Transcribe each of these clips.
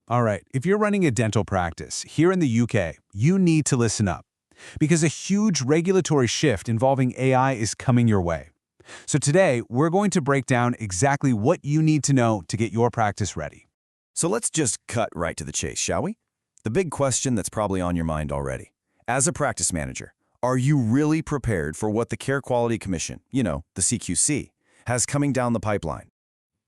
All right, if you're running a dental practice here in the UK, you need to listen up because a huge regulatory shift involving AI is coming your way. So today, we're going to break down exactly what you need to know to get your practice ready. So let's just cut right to the chase, shall we? The big question that's probably on your mind already. As a practice manager, are you really prepared for what the Care Quality Commission, the CQC, has coming down the pipeline?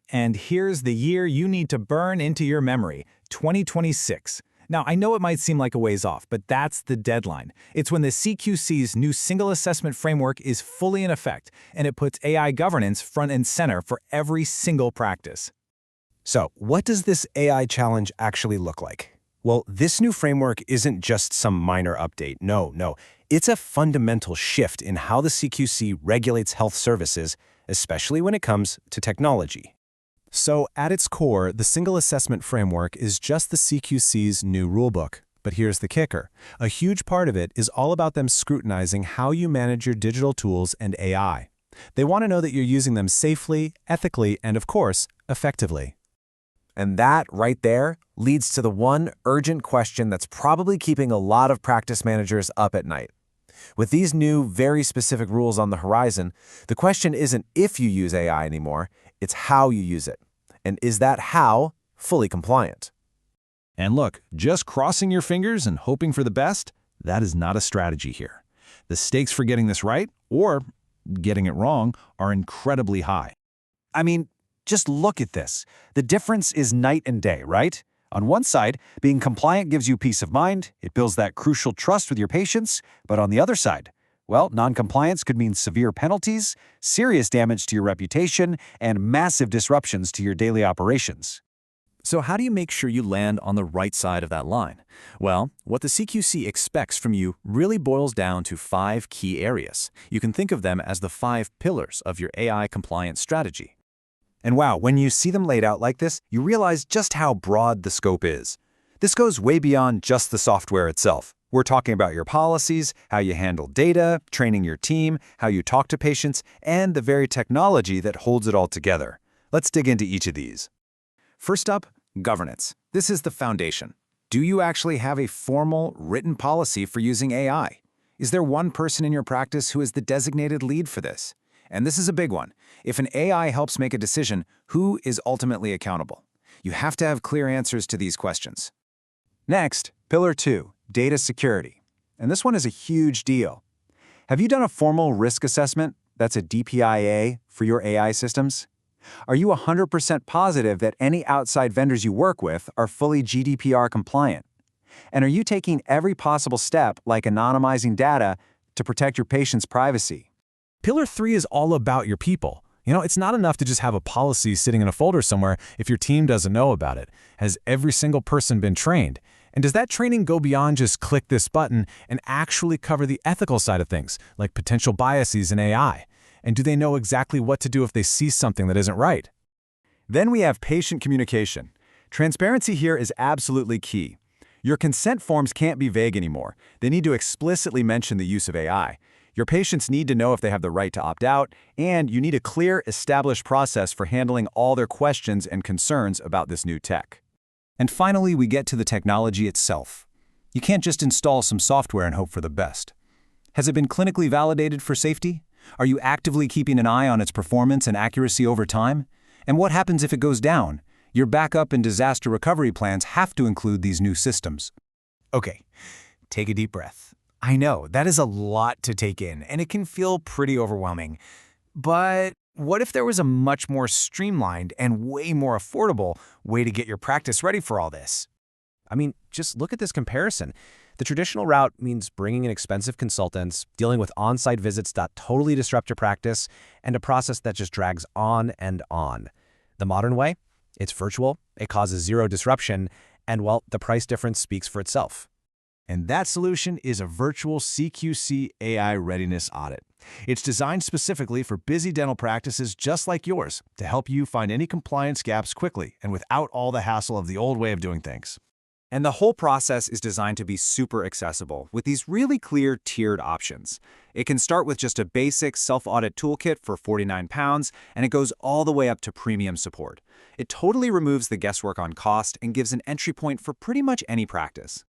And here's the year you need to burn into your memory, 2026. Now, I know it might seem like a ways off, but that's the deadline. It's when the CQC's new Single Assessment Framework is fully in effect, and it puts AI governance front and center for every single practice. So, what does this AI challenge actually look like? Well, this new framework isn't just some minor update. No. It's a fundamental shift in how the CQC regulates health services, especially when it comes to technology. So, at its core, the Single Assessment Framework is just the CQC's new rulebook. But here's the kicker. A huge part of it is all about them scrutinizing how you manage your digital tools and AI. They want to know that you're using them safely, ethically, and of course, effectively. And that, right there, leads to the one urgent question that's probably keeping a lot of practice managers up at night. With these new, very specific rules on the horizon, the question isn't if you use AI anymore, it's how you use it. And is that how fully compliant? And look, just crossing your fingers and hoping for the best, that is not a strategy here. The stakes for getting this right, or getting it wrong, are incredibly high. I mean, just look at this. The difference is night and day, right? On one side, being compliant gives you peace of mind. It builds that crucial trust with your patients. But on the other side, well, non-compliance could mean severe penalties, serious damage to your reputation, and massive disruptions to your daily operations. So how do you make sure you land on the right side of that line? Well, what the CQC expects from you really boils down to 5 key areas. You can think of them as the 5 pillars of your AI compliance strategy. And wow, when you see them laid out like this, you realize just how broad the scope is. This goes way beyond just the software itself. We're talking about your policies, how you handle data, training your team, how you talk to patients, and the very technology that holds it all together. Let's dig into each of these. First up, governance. This is the foundation. Do you actually have a formal, written policy for using AI? Is there one person in your practice who is the designated lead for this? And this is a big one. If an AI helps make a decision, who is ultimately accountable? You have to have clear answers to these questions. Next, Pillar 2, data security. And this one is a huge deal. Have you done a formal risk assessment? That's a DPIA for your AI systems? Are you 100% positive that any outside vendors you work with are fully GDPR compliant? And are you taking every possible step, like anonymizing data, to protect your patient's privacy? Pillar 3 is all about your people. It's not enough to just have a policy sitting in a folder somewhere if your team doesn't know about it. Has every single person been trained? And does that training go beyond just click this button and actually cover the ethical side of things, like potential biases in AI? And do they know exactly what to do if they see something that isn't right? Then we have patient communication. Transparency here is absolutely key. Your consent forms can't be vague anymore. They need to explicitly mention the use of AI. Your patients need to know if they have the right to opt out, and you need a clear, established process for handling all their questions and concerns about this new tech. And finally, we get to the technology itself. You can't just install some software and hope for the best. Has it been clinically validated for safety? Are you actively keeping an eye on its performance and accuracy over time? And what happens if it goes down? Your backup and disaster recovery plans have to include these new systems. Okay, take a deep breath. I know, that is a lot to take in, and it can feel pretty overwhelming. But what if there was a much more streamlined and way more affordable way to get your practice ready for all this? I mean, just look at this comparison. The traditional route means bringing in expensive consultants, dealing with on-site visits that totally disrupt your practice, and a process that just drags on and on. The modern way? It's virtual, it causes zero disruption, and well, the price difference speaks for itself. And that solution is a virtual CQC AI Readiness Audit. It's designed specifically for busy dental practices just like yours to help you find any compliance gaps quickly and without all the hassle of the old way of doing things. And the whole process is designed to be super accessible with these really clear tiered options. It can start with just a basic self-audit toolkit for £49, and it goes all the way up to premium support. It totally removes the guesswork on cost and gives an entry point for pretty much any practice.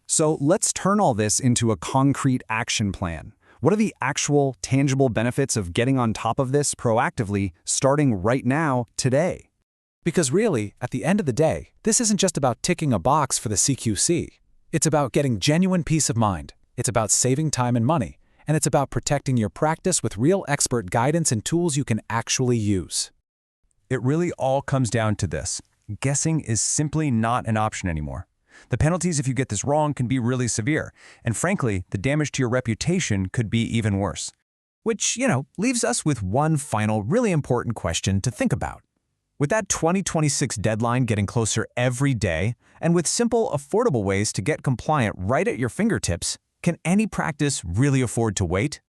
So let's turn all this into a concrete action plan. What are the actual, tangible benefits of getting on top of this proactively, starting right now, today? Because really, at the end of the day, this isn't just about ticking a box for the CQC. It's about getting genuine peace of mind. It's about saving time and money. And it's about protecting your practice with real expert guidance and tools you can actually use. It really all comes down to this. Guessing is simply not an option anymore. The penalties if you get this wrong can be really severe, and frankly, the damage to your reputation could be even worse. Which, leaves us with one final really important question to think about. With that 2026 deadline getting closer every day, and with simple, affordable ways to get compliant right at your fingertips, can any practice really afford to wait?